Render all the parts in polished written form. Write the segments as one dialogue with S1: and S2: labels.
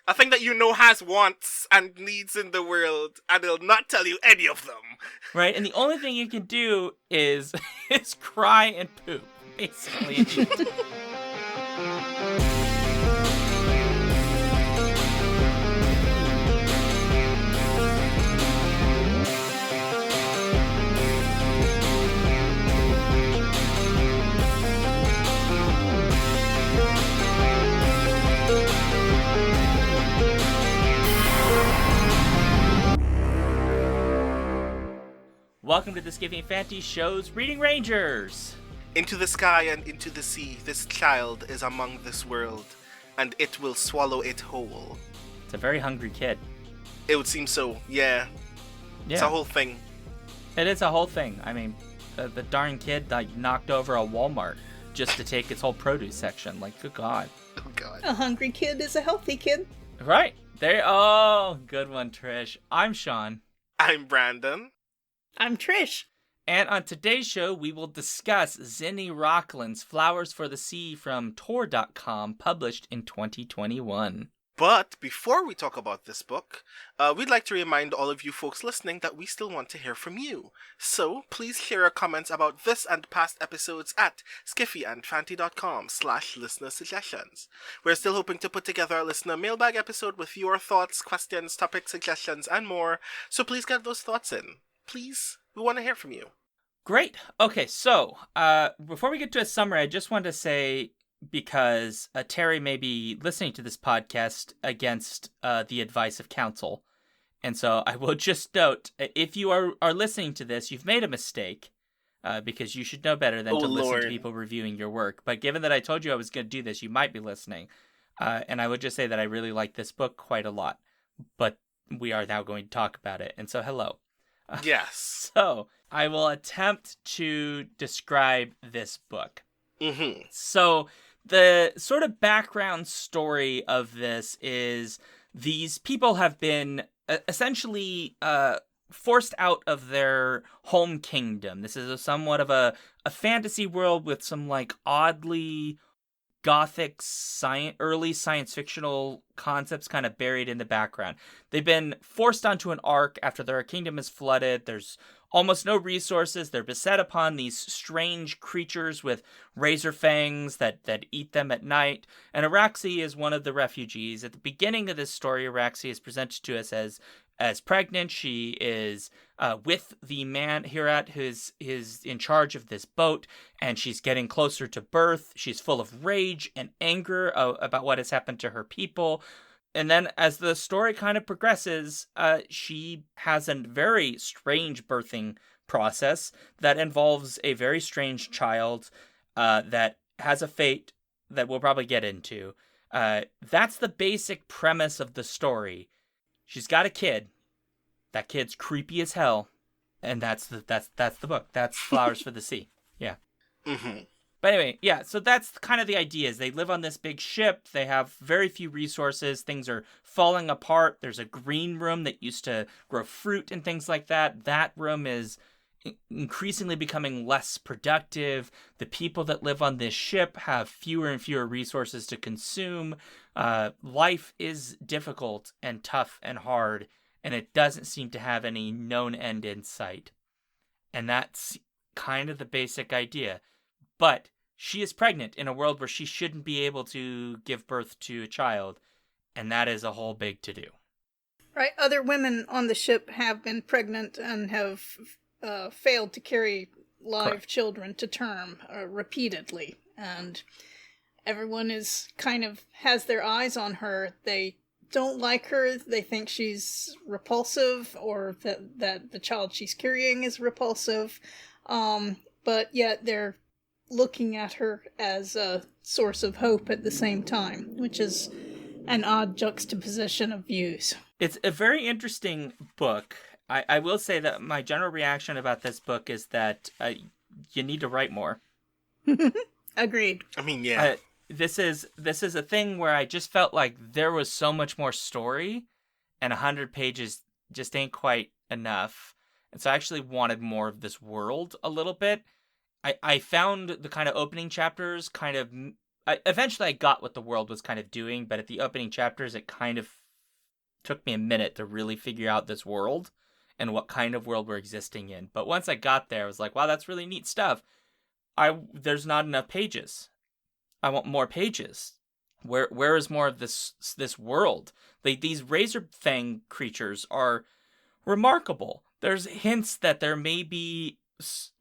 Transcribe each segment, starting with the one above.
S1: A thing that you know has wants and needs in the world, and it'll not tell you any of them.
S2: Right? And the only thing you can do is cry and poop, basically. Welcome to the Skiffy and Fantasy Show's Reading Rangers!
S1: Into the sky and into the sea, this child is among this world, and it will swallow it whole.
S2: It's a very hungry kid.
S1: It would seem so, yeah. It's a whole thing.
S2: It is a whole thing. I mean, the darn kid knocked over a Walmart just to take its whole produce section. Like, good God.
S1: Oh, God.
S3: A hungry kid is a healthy kid.
S2: Right. Oh, good one, Trish. I'm Sean.
S1: I'm Brandon.
S3: I'm Trish.
S2: And on today's show, we will discuss Zinni Rocklyn's Flowers for the Sea from Tor.com, published in 2021.
S1: But before we talk about this book, we'd like to remind all of you folks listening that we still want to hear from you. So please share your comments about this and past episodes at skiffyandfanty.com/listener suggestions. We're still hoping to put together a listener mailbag episode with your thoughts, questions, topic suggestions, and more. So please get those thoughts in. Please, we want to hear from you.
S2: Great. Okay, so before we get to a summary, I just want to say, because Terry may be listening to this podcast against the advice of counsel, and so I will just note, if you are listening to this, you've made a mistake, because you should know better than to listen to people reviewing your work. But given that I told you I was going to do this, you might be listening. And I would just say that I really like this book quite a lot. But we are now going to talk about it, and so hello.
S1: Yes.
S2: So, I will attempt to describe this book.
S1: Mm-hmm.
S2: So, the sort of background story of this is these people have been essentially forced out of their home kingdom. This is somewhat of a fantasy world with some oddly gothic early science fictional concepts kind of buried in the background. They've been forced onto an ark after their kingdom is flooded. There's almost no resources. They're beset upon these strange creatures with razor fangs that eat them at night. And Araxi is one of the refugees. At the beginning of this story, Araxi is presented to us as pregnant. She is with the man Hirat, who is in charge of this boat, and she's getting closer to birth. She's full of rage and anger about what has happened to her people. And then as the story kind of progresses, she has a very strange birthing process that involves a very strange child that has a fate that we'll probably get into. That's the basic premise of the story. She's got a kid. That kid's creepy as hell, and that's the book. That's Flowers for the Sea. Yeah.
S1: Mm-hmm.
S2: But anyway, yeah. So that's kind of the idea. Is they live on this big ship. They have very few resources. Things are falling apart. There's a green room that used to grow fruit and things like that. That room is increasingly becoming less productive. The people that live on this ship have fewer and fewer resources to consume. Life is difficult and tough and hard, and it doesn't seem to have any known end in sight. And that's kind of the basic idea. But she is pregnant in a world where she shouldn't be able to give birth to a child, and that is a whole big to-do.
S3: Right, other women on the ship have been pregnant and have failed to carry live
S2: Correct.
S3: children to term repeatedly, and everyone is kind of has their eyes on her. They don't like her. They think she's repulsive, or that the child she's carrying is repulsive. But yet they're looking at her as a source of hope at the same time, which is an odd juxtaposition of views.
S2: It's a very interesting book. I will say that my general reaction about this book is that you need to write more.
S3: Agreed.
S1: I mean, yeah.
S2: This is a thing where I just felt like there was so much more story, and 100 pages just ain't quite enough. And so I actually wanted more of this world a little bit. I found the kind of opening chapters kind of eventually I got what the world was kind of doing, but at the opening chapters, it kind of took me a minute to really figure out this world and what kind of world we're existing in. But once I got there, I was like, wow, that's really neat stuff. There's not enough pages. I want more pages. Where is more of this world? These razor fang creatures are remarkable. There's hints that there may be,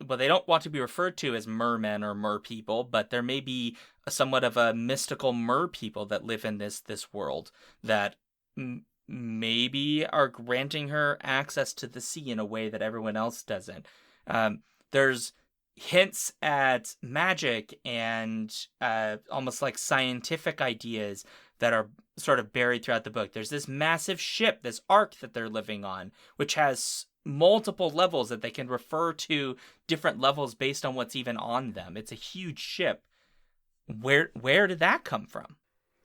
S2: well, they don't want to be referred to as mermen or mer people, but there may be somewhat of a mystical mer people that live in this world that maybe are granting her access to the sea in a way that everyone else doesn't. There's hints at magic and almost like scientific ideas that are sort of buried throughout the book. There's this massive ship, this ark that they're living on, which has multiple levels that they can refer to different levels based on what's even on them. It's a huge ship. Where did that come from?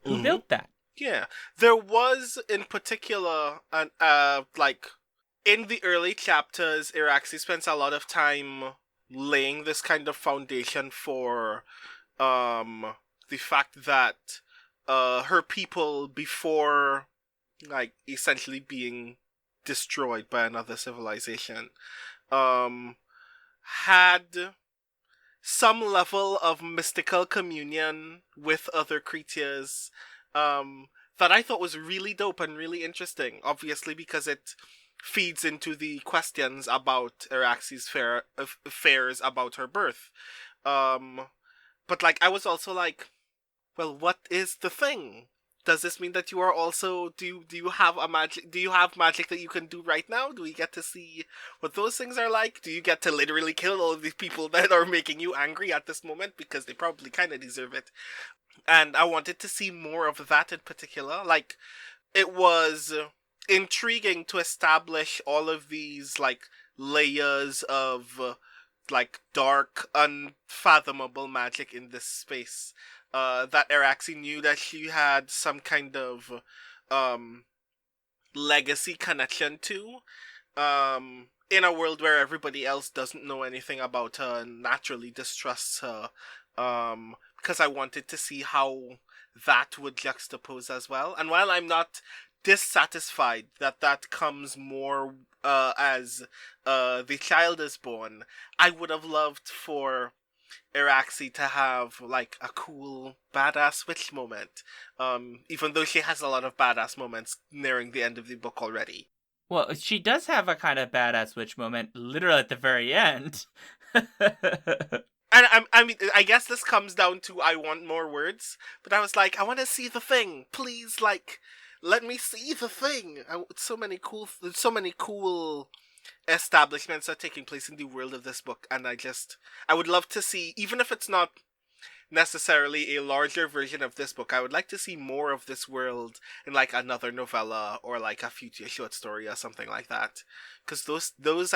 S2: Who built that?
S1: Yeah, there was in particular an like in the early chapters, Iraxi spends a lot of time laying this kind of foundation for the fact that her people, before like essentially being destroyed by another civilization, had some level of mystical communion with other creatures that I thought was really dope and really interesting, obviously because it feeds into the questions about Iraxi's fears about her birth. But like I was also like, well, what is the thing? Does this mean that you are also do you have magic that you can do right now? Do we get to see what those things are like? Do you get to literally kill all of these people that are making you angry at this moment, because they probably kind of deserve it? And I wanted to see more of that in particular. Like, it was intriguing to establish all of these like layers of like dark, unfathomable magic in this space. That Iraxi knew that she had some kind of legacy connection to, in a world where everybody else doesn't know anything about her and naturally distrusts her. Because I wanted to see how that would juxtapose as well. And while I'm not dissatisfied that comes more as the child is born, I would have loved for Iraxi to have like a cool badass witch moment, even though she has a lot of badass moments nearing the end of the book already.
S2: Well, she does have a kind of badass witch moment literally at the very end.
S1: And I mean, I guess this comes down to I want more words, but I was like, I want to see the thing, please, like, let me see the thing. So many cool establishments are taking place in the world of this book, and I would love to see, even if it's not necessarily a larger version of this book, I would like to see more of this world in like another novella or like a future short story or something like that, because those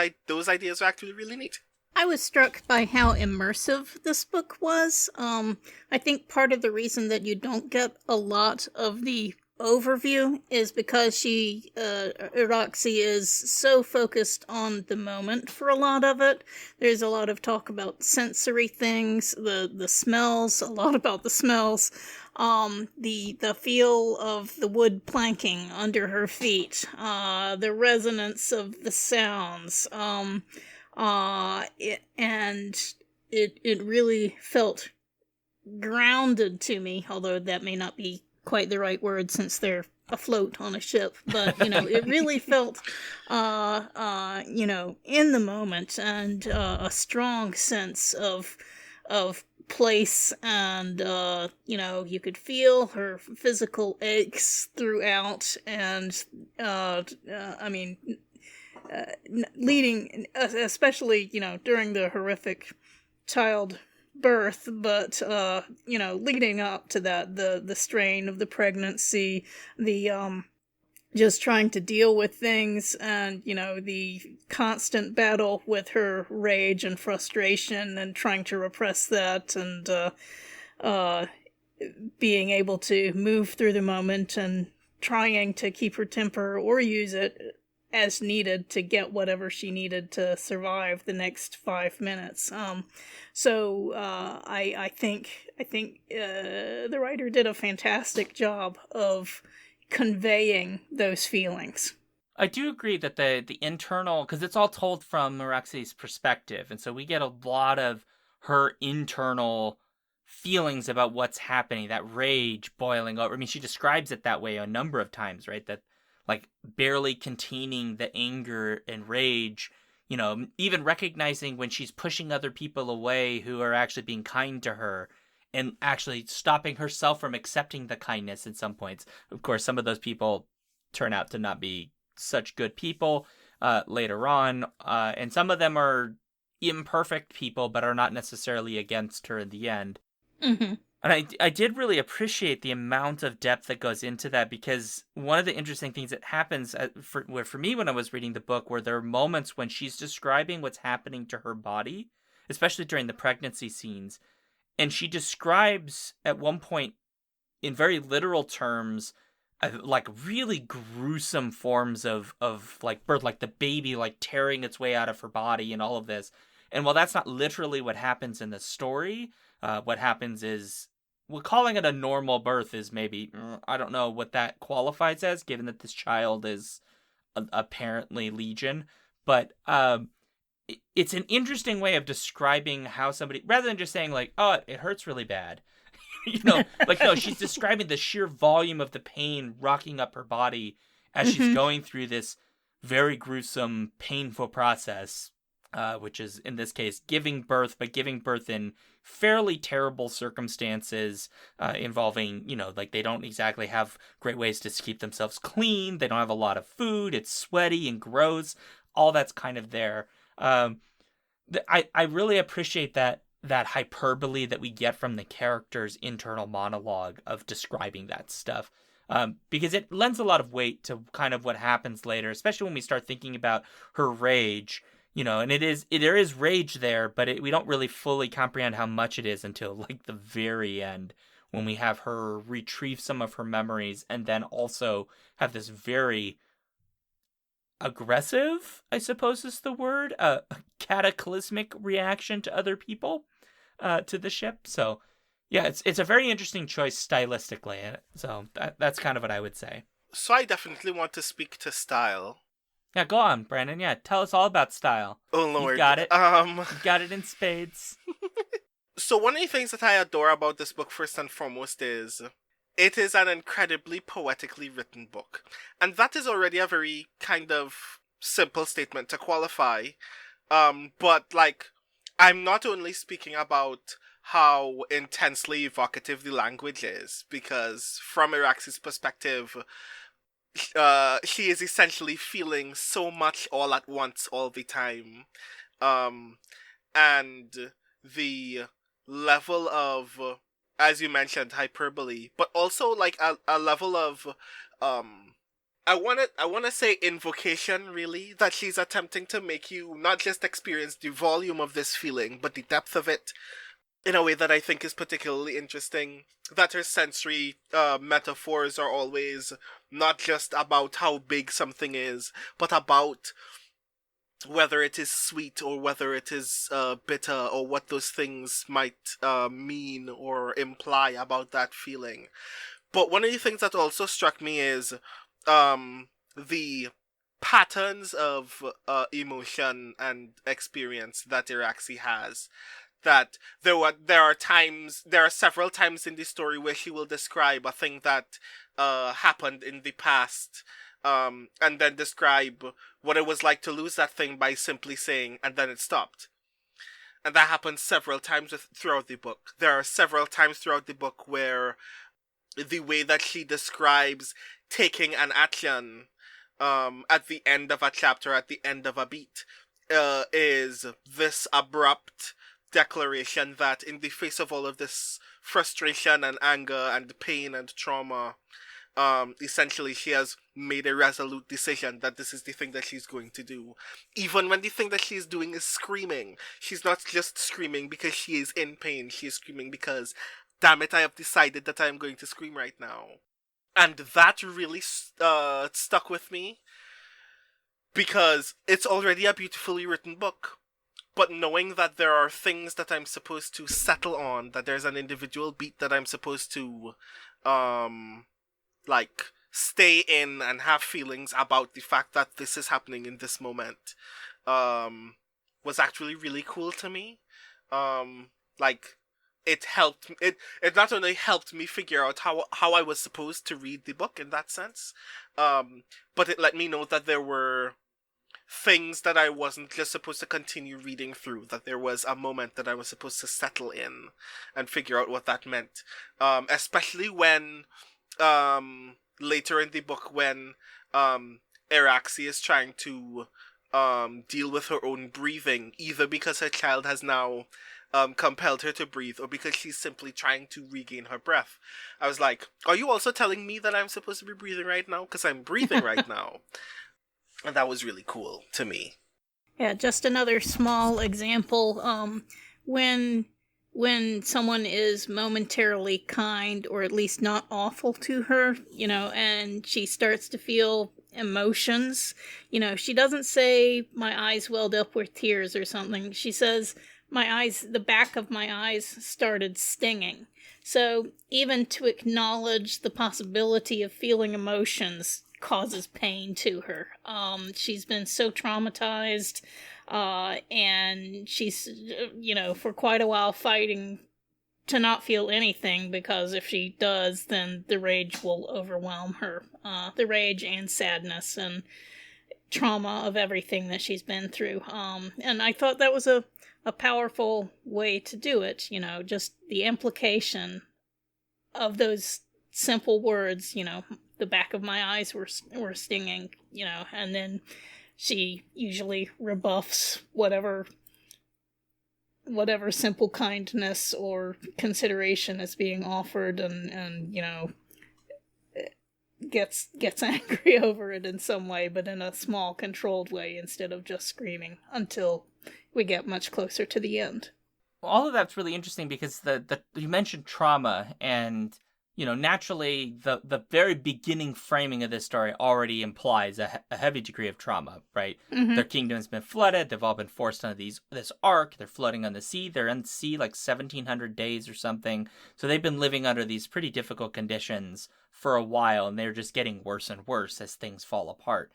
S1: ideas are actually really neat.
S3: I was struck by how immersive this book was. I think part of the reason that you don't get a lot of the overview is because Iraxi is so focused on the moment for a lot of it. There's a lot of talk about sensory things, the smells, a lot about the smells, the feel of the wood planking under her feet, the resonance of the sounds, it really felt grounded to me, although that may not be quite the right word since they're afloat on a ship, but it really felt in the moment, and a strong sense of place, and you could feel her physical aches throughout, and leading, especially during the horrific child birth, but leading up to that, the strain of the pregnancy, the just trying to deal with things, and the constant battle with her rage and frustration, and trying to repress that, and being able to move through the moment and trying to keep her temper or use it as needed to get whatever she needed to survive the next 5 minutes. I think the writer did a fantastic job of conveying those feelings.
S2: I do agree that the internal, because it's all told from Meraxi's perspective, and so we get a lot of her internal feelings about what's happening, that rage boiling over. I mean, she describes it that way a number of times, right? That, like, barely containing the anger and rage, even recognizing when she's pushing other people away who are actually being kind to her, and actually stopping herself from accepting the kindness at some points. Of course, some of those people turn out to not be such good people later on, and some of them are imperfect people but are not necessarily against her in the end.
S3: Mm-hmm.
S2: And I did really appreciate the amount of depth that goes into that, because one of the interesting things that happens for me when I was reading the book were there are moments when she's describing what's happening to her body, especially during the pregnancy scenes, and she describes at one point in very literal terms like really gruesome forms of like birth, like the baby like tearing its way out of her body and all of this. And while that's not literally what happens in the story, what happens is, well, calling it a normal birth is maybe, I don't know what that qualifies as, given that this child is apparently Legion. But it's an interesting way of describing how somebody, rather than just saying like, oh, it hurts really bad. Like, no, she's describing the sheer volume of the pain rocking up her body as she's going through this very gruesome, painful process, which is, in this case, giving birth, but giving birth in fairly terrible circumstances, involving, like, they don't exactly have great ways to keep themselves clean. They don't have a lot of food. It's sweaty and gross. All that's kind of there. I really appreciate that hyperbole that we get from the character's internal monologue of describing that stuff, because it lends a lot of weight to kind of what happens later, especially when we start thinking about her rage, and there is rage there, but we don't really fully comprehend how much it is until like the very end, when we have her retrieve some of her memories and then also have this very aggressive, I suppose is the word, cataclysmic reaction to other people, to the ship. So yeah, it's a very interesting choice stylistically. So that's kind of what I would say.
S1: So I definitely want to speak to style.
S2: Yeah, go on, Brandon. Yeah, tell us all about style.
S1: Oh Lord,
S2: you've got it. You've got it in spades.
S1: So one of the things that I adore about this book, first and foremost, is it is an incredibly poetically written book. And that is already a very kind of simple statement to qualify. But, like, I'm not only speaking about how intensely evocative the language is, because from Iraxi's perspective, she is essentially feeling so much all at once all the time. And the level of, as you mentioned, hyperbole, but also like a level of I wanna say invocation, really, that she's attempting to make you not just experience the volume of this feeling, but the depth of it, in a way that I think is particularly interesting. That her sensory metaphors are always not just about how big something is, but about whether it is sweet or whether it is bitter, or what those things might mean or imply about that feeling. But one of the things that also struck me is the patterns of emotion and experience that Iraxi has. That there are several times in the story where she will describe a thing that happened in the past, and then describe what it was like to lose that thing by simply saying, and then it stopped. And that happens several times throughout the book. There are several times throughout the book where the way that she describes taking an action at the end of a chapter, at the end of a beat, is this abrupt declaration that in the face of all of this frustration and anger and pain and trauma, essentially she has made a resolute decision that this is the thing that she's going to do. Even when the thing that she's doing is screaming. She's not just screaming because she is in pain. She is screaming because, damn it, I have decided that I am going to scream right now. And that really stuck with me. because it's already a beautifully written book. But knowing that there are things that I'm supposed to settle on, that there's an individual beat that I'm supposed to, like, stay in and have feelings about the fact that this is happening in this moment, was actually really cool to me. Like, it not only helped me figure out how I was supposed to read the book in that sense, but it let me know that there were things that I wasn't just supposed to continue reading through, that there was a moment that I was supposed to settle in and figure out what that meant. Especially when, later in the book, when Araxi is trying to deal with her own breathing, either because her child has now compelled her to breathe, or because she's simply trying to regain her breath. I was like, are you also telling me that I'm supposed to be breathing right now? Because I'm breathing right now. And that was really cool to me.
S3: Yeah, just another small example. When someone is momentarily kind, or at least not awful to her, and she starts to feel emotions, she doesn't say, my eyes welled up with tears or something. She says, the back of my eyes started stinging. So even to acknowledge the possibility of feeling emotions causes pain to her. She's been so traumatized, and she's, for quite a while fighting to not feel anything, because if she does, then the rage will overwhelm her. The rage and sadness and trauma of everything that she's been through. And I thought that was a powerful way to do it, just the implication of those simple words, the back of my eyes were stinging, and then she usually rebuffs whatever simple kindness or consideration is being offered, and gets angry over it in some way, but in a small, controlled way, instead of just screaming, until we get much closer to the end.
S2: All of that's really interesting because the you mentioned trauma, and naturally the very beginning framing of this story already implies a heavy degree of trauma, right?
S3: Mm-hmm.
S2: Their kingdom's been flooded. They've all been forced onto this ark. They're floating on the sea. They're in the sea like 1,700 days or something. So they've been living under these pretty difficult conditions for a while, and they're just getting worse and worse as things fall apart.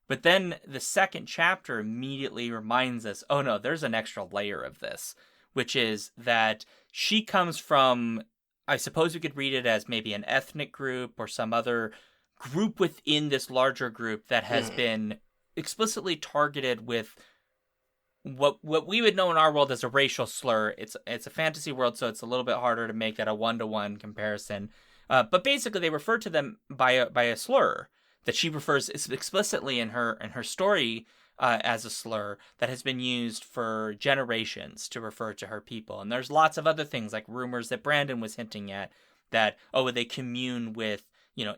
S2: But then the second chapter immediately reminds us, oh no, there's an extra layer of this, which is that she comes from, I suppose we could read it as maybe an ethnic group or some other group within this larger group that has been explicitly targeted with what we would know in our world as a racial slur. It's a fantasy world, so it's a little bit harder to make that a one-to-one comparison. But basically, they refer to them by a slur that she refers explicitly in her story as a slur that has been used for generations to refer to her people. And there's lots of other things, like rumors that Brandon was hinting at, that, they commune with,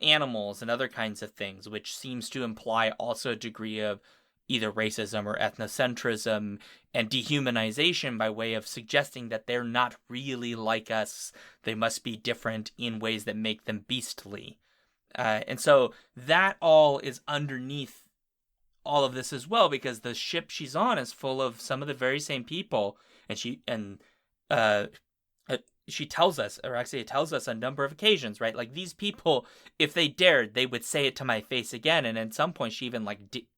S2: animals and other kinds of things, which seems to imply also a degree of either racism or ethnocentrism and dehumanization by way of suggesting that they're not really like us. They must be different in ways that make them beastly. And so that all is underneath all of this as well, because the ship she's on is full of some of the very same people, and she tells us, or actually it tells us on a number of occasions, right? Like, these people, if they dared, they would say it to my face again. And at some point, she even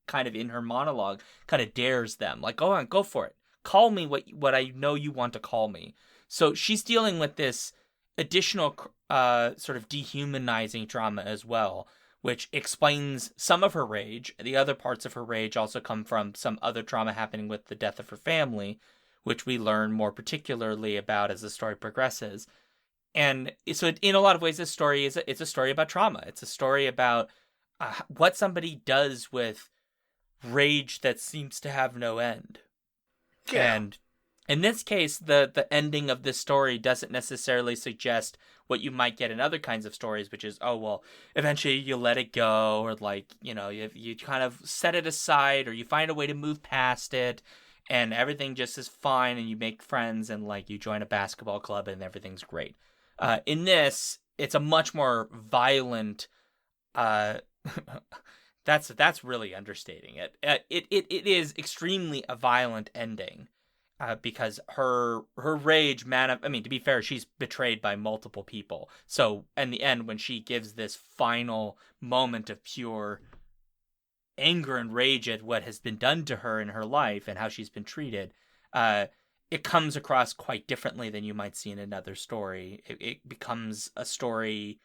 S2: kind of in her monologue kind of dares them, like, go on, go for it, call me what I know you want to call me. So she's dealing with this additional sort of dehumanizing trauma as well, which explains some of her rage. The other parts of her rage also come from some other trauma happening with the death of her family, which we learn more particularly about as the story progresses. And so in a lot of ways, this story it's a story about trauma. It's a story about what somebody does with rage that seems to have no end.
S1: Yeah.
S2: And in this case, the ending of this story doesn't necessarily suggest what you might get in other kinds of stories, which is, oh, well, eventually you let it go, or like, you kind of set it aside, or you find a way to move past it, and everything just is fine, and you make friends, and like you join a basketball club, and everything's great. In this, it's a much more violent That's really understating it. It is extremely a violent ending, because her rage I mean, to be fair, she's betrayed by multiple people. So in the end, when she gives this final moment of pure anger and rage at what has been done to her in her life and how she's been treated, uh, it comes across quite differently than you might see in another story. It becomes a story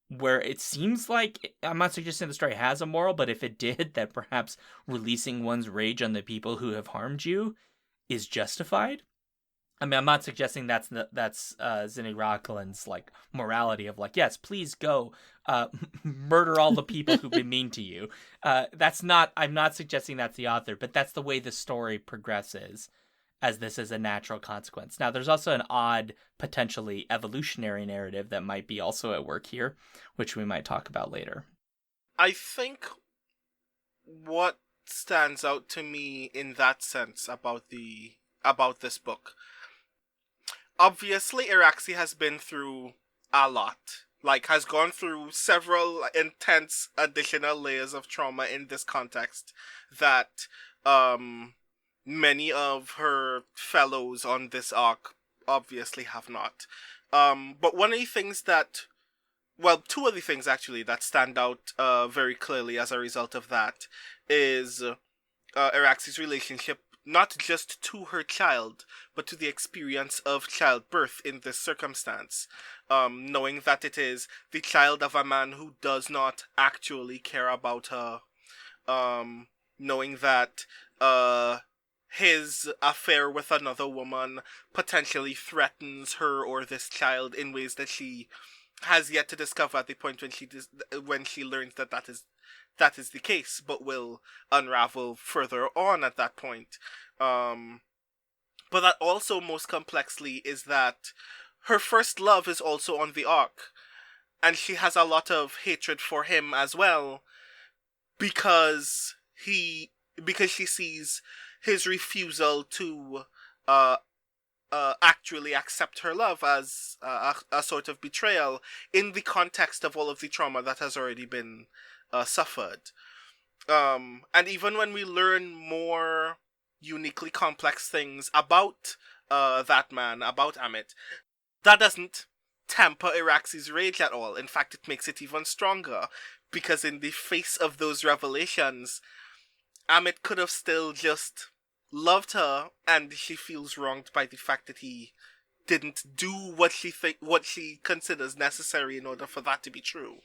S2: where it seems like, I'm not suggesting the story has a moral, but if it did, that perhaps releasing one's rage on the people who have harmed you is justified. I mean, I'm not suggesting that's Zinni Rocklyn's like morality of like, yes, please go murder all the people who've been mean to you. That's not. I'm not suggesting that's the author, but that's the way the story progresses, as this is a natural consequence. Now, there's also an odd, potentially evolutionary narrative that might be also at work here, which we might talk about later.
S1: I think what stands out to me in that sense about this book, obviously Iraxi has been through a lot. Like, has gone through several intense additional layers of trauma in this context that many of her fellows on this arc obviously have not. But one of the things that, well, two of the things actually that stand out very clearly as a result of that is Iraxi's relationship not just to her child, but to the experience of childbirth in this circumstance. Knowing that it is the child of a man who does not actually care about her. Knowing that his affair with another woman potentially threatens her or this child in ways that she has yet to discover at the point when she learns that is the case, but will unravel further on at that point. But that also most complexly is that her first love is also on the ark, and she has a lot of hatred for him as well, because she sees his refusal to actually accept her love as a sort of betrayal in the context of all of the trauma that has already been suffered. And even when we learn more uniquely complex things about that man, about Amit, that doesn't temper Iraxi's rage at all. In fact, it makes it even stronger, because in the face of those revelations, Amit could have still just loved her, and she feels wronged by the fact that he didn't do what she considers necessary in order for that to be true.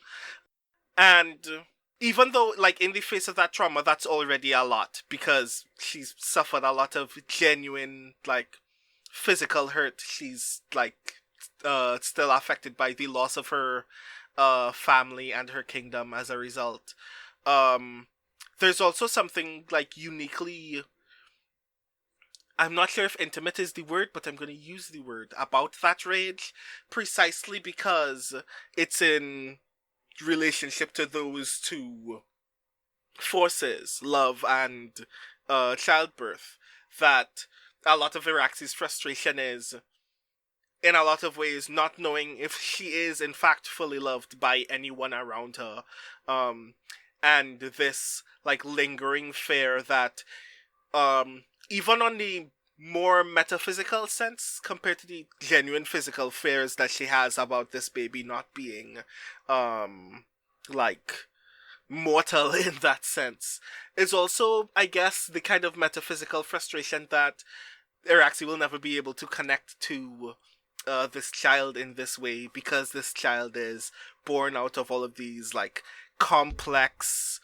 S1: And even though, like, in the face of that trauma, that's already a lot, because she's suffered a lot of genuine, like, physical hurt. She's, like, still affected by the loss of her family and her kingdom as a result. There's also something, like, uniquely, I'm not sure if intimate is the word, but I'm going to use the word, about that rage, precisely because it's in relationship to those two forces, love and childbirth, that a lot of Iraxi's frustration is, in a lot of ways, not knowing if she is in fact fully loved by anyone around her, and this, like, lingering fear that, even on the more metaphysical sense, compared to the genuine physical fears that she has about this baby not being, like, mortal in that sense, is also, I guess, the kind of metaphysical frustration that Iraxi will never be able to connect to this child in this way, because this child is born out of all of these, like, complex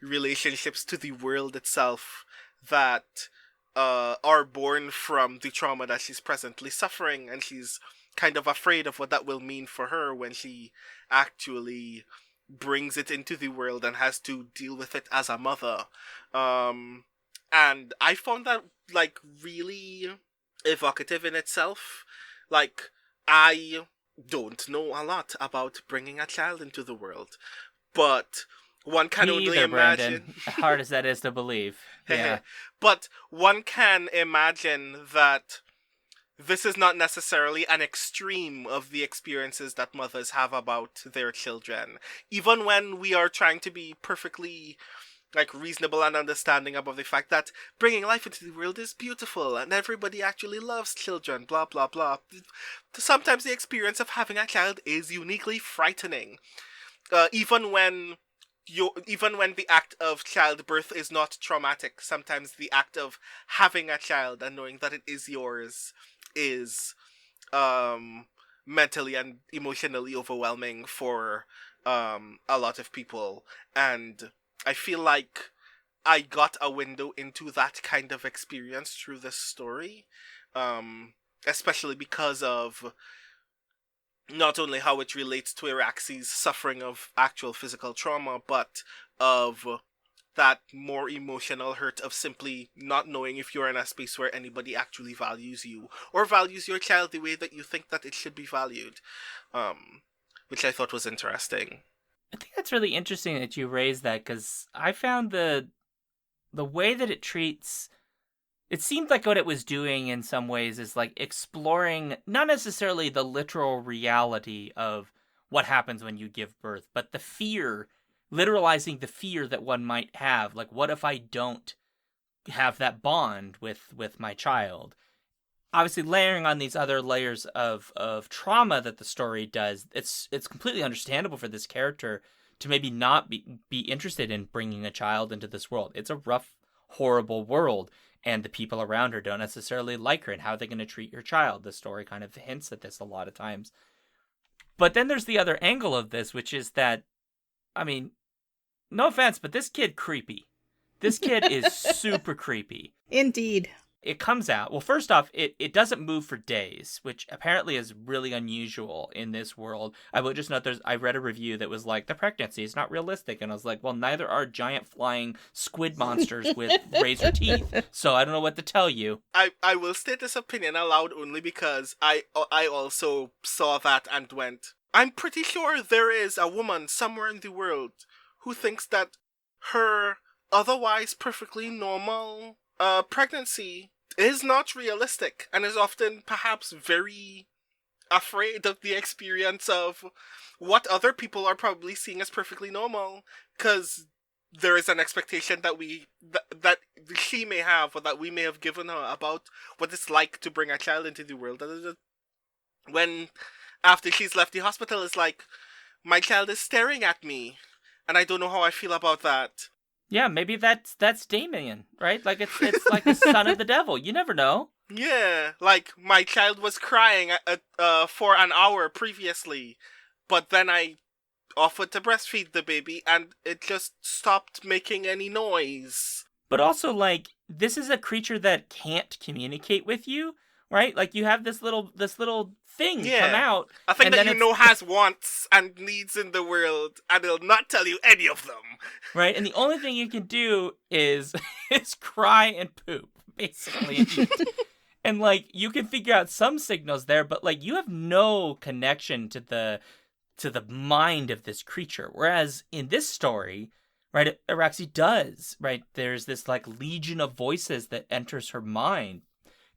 S1: relationships to the world itself that are born from the trauma that she's presently suffering, and she's kind of afraid of what that will mean for her when she actually brings it into the world and has to deal with it as a mother. And I found that, like, really evocative in itself. Like, I don't know a lot about bringing a child into the world, but one can
S2: Me
S1: only
S2: either,
S1: imagine.
S2: Brandon. Hard as that is to believe. Yeah.
S1: But one can imagine that this is not necessarily an extreme of the experiences that mothers have about their children. Even when we are trying to be perfectly like reasonable and understanding about the fact that bringing life into the world is beautiful and everybody actually loves children, blah blah blah. Sometimes the experience of having a child is uniquely frightening. Even when the act of childbirth is not traumatic, sometimes the act of having a child and knowing that it is yours is mentally and emotionally overwhelming for a lot of people. And I feel like I got a window into that kind of experience through this story, especially because of not only how it relates to Iraxi's suffering of actual physical trauma, but of that more emotional hurt of simply not knowing if you're in a space where anybody actually values you or values your child the way that you think that it should be valued, which I thought was interesting.
S2: I think that's really interesting that you raised that, because I found the way that it treats, it seemed like what it was doing in some ways is like exploring not necessarily the literal reality of what happens when you give birth, but the fear, literalizing the fear that one might have. Like, what if I don't have that bond with my child? Obviously, layering on these other layers of trauma that the story does, it's completely understandable for this character to maybe not be interested in bringing a child into this world. It's a rough, horrible world, and the people around her don't necessarily like her, and how they're going to treat your child. The story kind of hints at this a lot of times. But then there's the other angle of this, which is that, I mean, no offense, but this kid creepy. This kid is super creepy.
S3: Indeed.
S2: It comes out, well, first off, it doesn't move for days, which apparently is really unusual in this world. I will just note, I read a review that was like, the pregnancy is not realistic, and I was like, well, neither are giant flying squid monsters with razor teeth, so I don't know what to tell you.
S1: I will state this opinion aloud only because I also saw that and went, I'm pretty sure there is a woman somewhere in the world who thinks that her otherwise perfectly normal pregnancy is not realistic and is often perhaps very afraid of the experience of what other people are probably seeing as perfectly normal, because there is an expectation that that she may have, or that we may have given her, about what it's like to bring a child into the world. And when after she's left the hospital, it's like, my child is staring at me and I don't know how I feel about that.
S2: Yeah, maybe that's Damien, right? Like, it's like the son of the devil. You never know.
S1: Yeah, like, my child was crying for an hour previously, but then I offered to breastfeed the baby and it just stopped making any noise.
S2: But also, like, this is a creature that can't communicate with you, right? Like, you have this little thing come out.
S1: A thing that you know has wants and needs in the world, and it'll not tell you any of them.
S2: Right, and the only thing you can do is cry and poop, basically. And, like, you can figure out some signals there, but, like, you have no connection to the mind of this creature. Whereas in this story, right, Araxi does, right? There's this, like, legion of voices that enters her mind.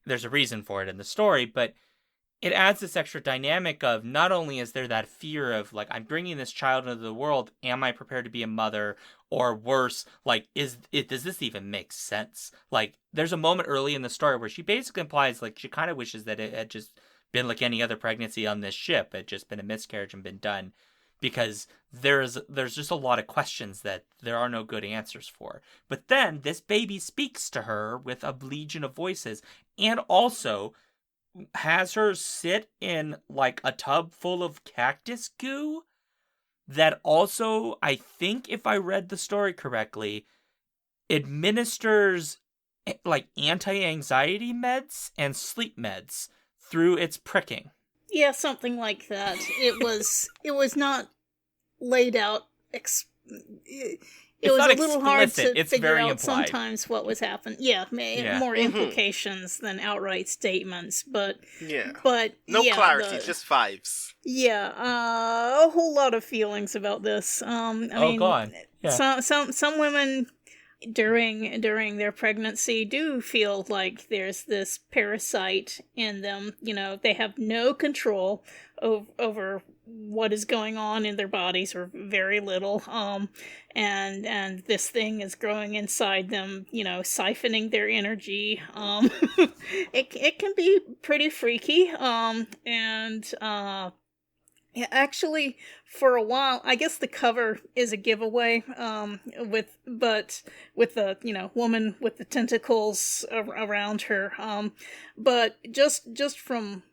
S2: There's a reason for it in the story, but it adds this extra dynamic of, not only is there that fear of, like, I'm bringing this child into the world, am I prepared to be a mother? Or worse, like, does this even make sense? Like, there's a moment early in the story where she basically implies, like, she kind of wishes that it had just been like any other pregnancy on this ship. It had just been a miscarriage and been done. Because there's just a lot of questions that there are no good answers for. But then this baby speaks to her with a legion of voices, and also has her sit in, like, a tub full of cactus goo that also, I think if I read the story correctly, administers, like, anti-anxiety meds and sleep meds through its pricking.
S3: Yeah, something like that. It was not laid out. It was a little hard to figure out implied. Sometimes what was happening. Yeah, more implications than outright statements, but
S1: no clarity, just vibes.
S3: Yeah, a whole lot of feelings about this. I mean,
S2: go on. Yeah.
S3: Some women during their pregnancy do feel like there's this parasite in them. You know, they have no control over what is going on in their bodies, or very little. And this thing is growing inside them, you know, siphoning their energy. It can be pretty freaky. And yeah, actually, for a while, I guess the cover is a giveaway. With the, you know, woman with the tentacles around her. But just from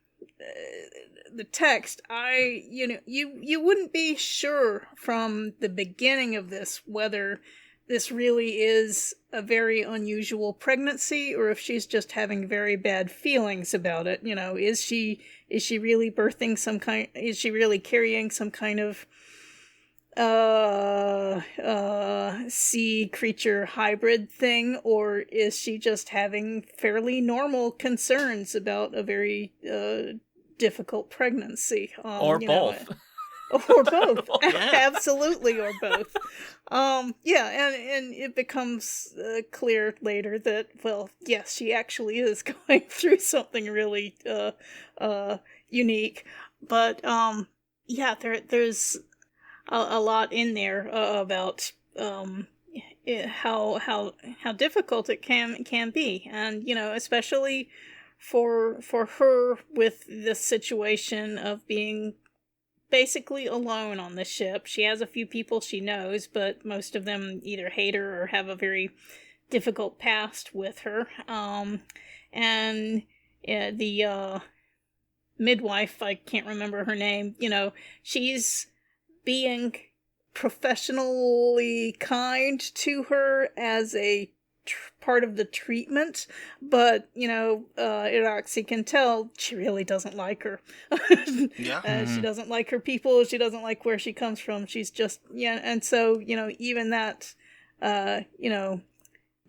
S3: the text, you wouldn't be sure from the beginning of this whether this really is a very unusual pregnancy, or if she's just having very bad feelings about it. You know, is she really birthing some kind? Is she really carrying some kind of sea creature hybrid thing, or is she just having fairly normal concerns about a very difficult pregnancy?
S2: Or both.
S3: Or both.
S1: Yeah.
S3: Absolutely, or both. Yeah, and it becomes clear later that, well, yes, she actually is going through something really unique. But yeah, there's a lot in there about how difficult it can be, and you know, especially for her with this situation of being basically alone on the ship. She has a few people she knows, but most of them either hate her or have a very difficult past with her. And the midwife, I can't remember her name, you know, she's being professionally kind to her as a part of the treatment, but you know, Iroxy can tell she really doesn't like her.
S1: Yeah.
S3: She doesn't like her people. She doesn't like where she comes from. She's just, yeah, and so you know, even that, you know,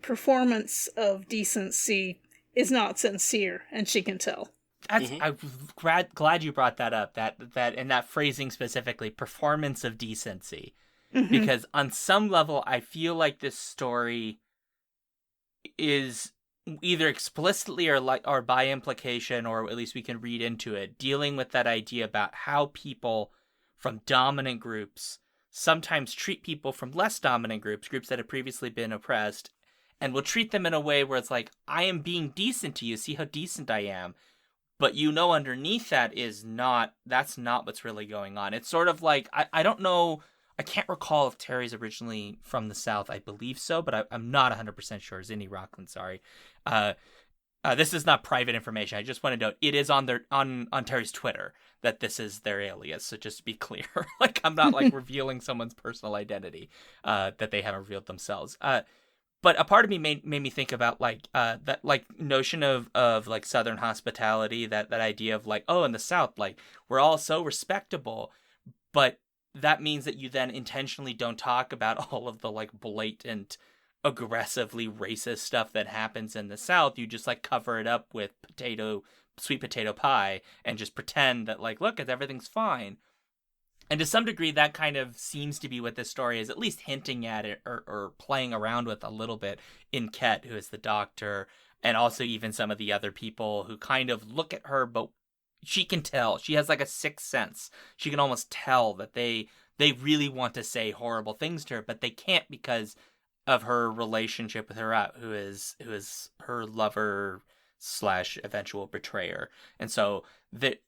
S3: performance of decency is not sincere, and she can tell.
S2: I'm glad you brought that up. That and that phrasing specifically, performance of decency, because on some level, I feel like this story is either explicitly or by implication, or at least we can read into it, dealing with that idea about how people from dominant groups sometimes treat people from less dominant groups that have previously been oppressed, and will treat them in a way where it's like, I am being decent to you, see how decent I am. But you know, underneath that's not what's really going on. It's sort of like, I don't know, I can't recall if Terry's originally from the South. I believe so, but I'm not 100% sure. Zinni Rocklyn, sorry. This is not private information. I just want to note it is on Terry's Twitter that this is their alias. So just to be clear, like I'm not like revealing someone's personal identity that they haven't revealed themselves. But a part of me made me think about like that like notion of like Southern hospitality, that idea of like, oh, in the South, like we're all so respectable, but that means that you then intentionally don't talk about all of the like blatant, aggressively racist stuff that happens in the South. You just like cover it up with sweet potato pie and just pretend that like, look, everything's fine. And to some degree, that kind of seems to be what this story is at least hinting at it, or playing around with a little bit in Ket, who is the doctor, and also even some of the other people who kind of look at her, but she can tell. She has like a sixth sense. She can almost tell that they really want to say horrible things to her, but they can't because of her relationship with her who is her lover / eventual betrayer. And so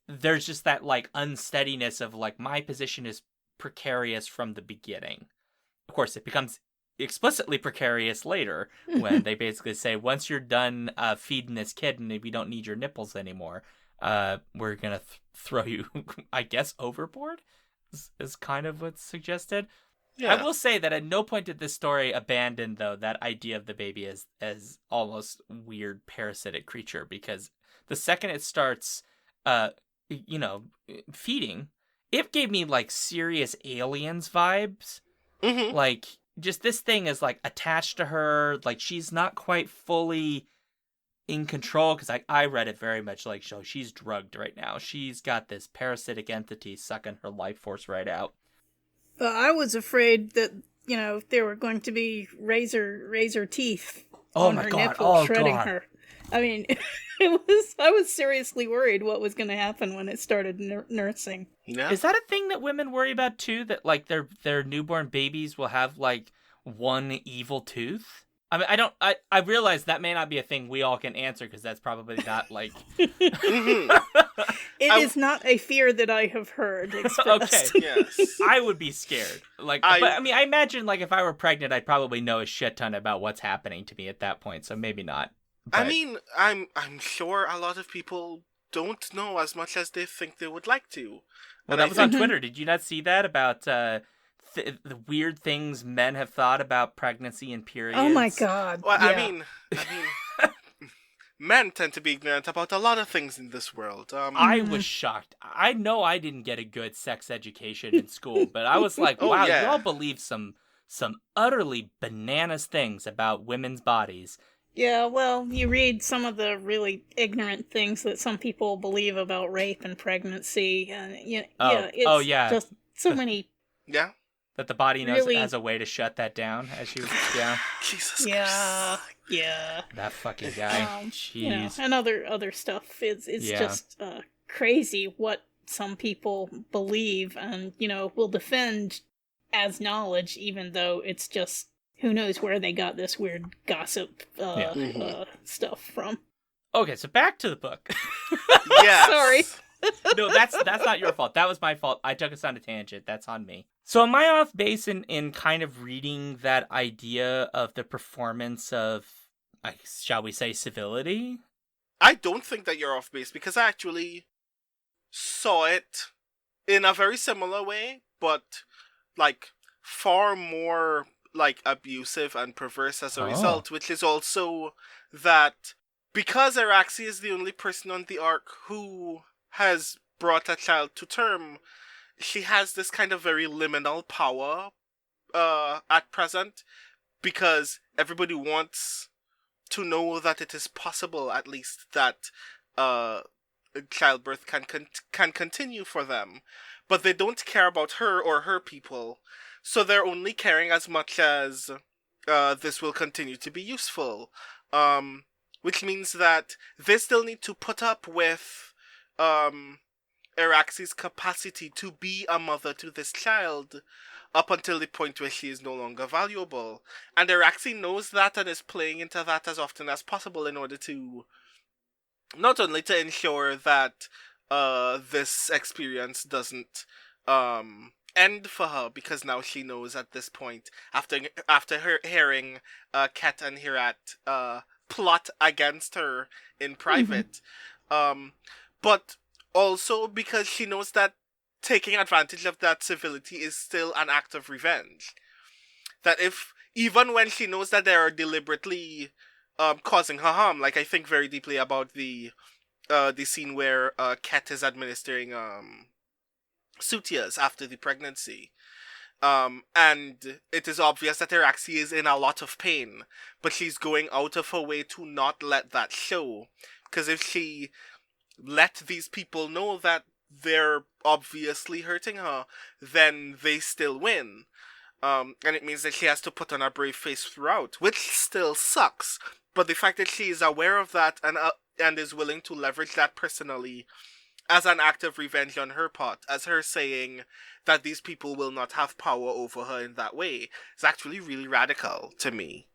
S2: there's just that like unsteadiness of like, my position is precarious from the beginning. Of course, it becomes explicitly precarious later when they basically say, once you're done feeding this kid and we don't need your nipples anymore, we're gonna throw you, I guess, overboard is kind of what's suggested. Yeah. I will say that at no point did this story abandon, though, that idea of the baby as almost weird parasitic creature, because the second it starts, you know, feeding, it gave me like serious Aliens vibes.
S1: Mm-hmm.
S2: Like, just this thing is like attached to her, like she's not quite fully in control, because I read it very much like, so she's drugged right now. She's got this parasitic entity sucking her life force right out.
S3: I was afraid that there were going to be razor teeth
S2: Oh
S3: on
S2: my
S3: her
S2: God.
S3: nipple,
S2: Oh,
S3: shredding
S2: God.
S3: her. I mean, I was seriously worried what was going to happen when it started nursing.
S1: Yeah.
S2: Is that a thing that women worry about too? That like their newborn babies will have like one evil tooth? I mean, I realize that may not be a thing we all can answer because that's probably not like.
S1: Mm-hmm.
S3: It is not a fear that I have heard expressed.
S2: Okay.
S1: Yes.
S2: I would be scared. Like, but I mean, I imagine like if I were pregnant, I'd probably know a shit ton about what's happening to me at that point. So maybe not.
S1: I
S2: But-
S1: mean, I'm sure a lot of people don't know as much as they think they would like to.
S2: Well,
S1: And
S2: that
S1: I
S2: was on
S1: think-
S2: Twitter. Did you not see that about the weird things men have thought about pregnancy and periods?
S3: Oh my God.
S1: Well,
S3: yeah.
S1: I mean, men tend to be ignorant about a lot of things in this world.
S2: I was shocked. I know I didn't get a good sex education in school, but I was like,
S1: Oh,
S2: wow,
S1: yeah.
S2: you all believe some utterly bananas things about women's bodies.
S3: Yeah, well, you read some of the really ignorant things that some people believe about rape and pregnancy, and it's just so many.
S1: Yeah.
S2: That the body knows
S3: Really-
S2: it has a way to shut that down as she was down.
S1: Jesus
S3: Yeah,
S1: Christ.
S3: yeah.
S2: That fucking guy. Jeez.
S3: And other stuff. It's
S2: Yeah.
S3: just crazy what some people believe, and will defend as knowledge, even though it's just who knows where they got this weird gossip stuff from.
S2: Okay, so back to the book.
S1: Yes.
S3: Sorry.
S2: No, that's not your fault. That was my fault. I took us on a tangent. That's on me. So am I off base in kind of reading that idea of the performance of, shall we say, civility?
S1: I don't think that you're off base because I actually saw it in a very similar way, but like far more like abusive and perverse as a result, which is also that because Araxi is the only person on the arc who has brought a child to term, she has this kind of very liminal power at present because everybody wants to know that it is possible, at least, that childbirth can continue for them, but they don't care about her or her people, so they're only caring as much as this will continue to be useful, which means that they still need to put up with Araxi's capacity to be a mother to this child up until the point where she is no longer valuable. And Araxi knows that and is playing into that as often as possible in order to not only to ensure that this experience doesn't end for her, because now she knows at this point, after her hearing Ket and Hirat plot against her in private, but also because she knows that taking advantage of that civility is still an act of revenge. That if, even when she knows that they are deliberately causing her harm, like I think very deeply about the scene where Ket is administering sutias after the pregnancy. And it is obvious that Araxi is in a lot of pain, but she's going out of her way to not let that show. Because if she let these people know that they're obviously hurting her, then they still win. And it means that she has to put on a brave face throughout, which still sucks. But the fact that she is aware of that and is willing to leverage that personally as an act of revenge on her part, as her saying that these people will not have power over her in that way, is actually really radical to me.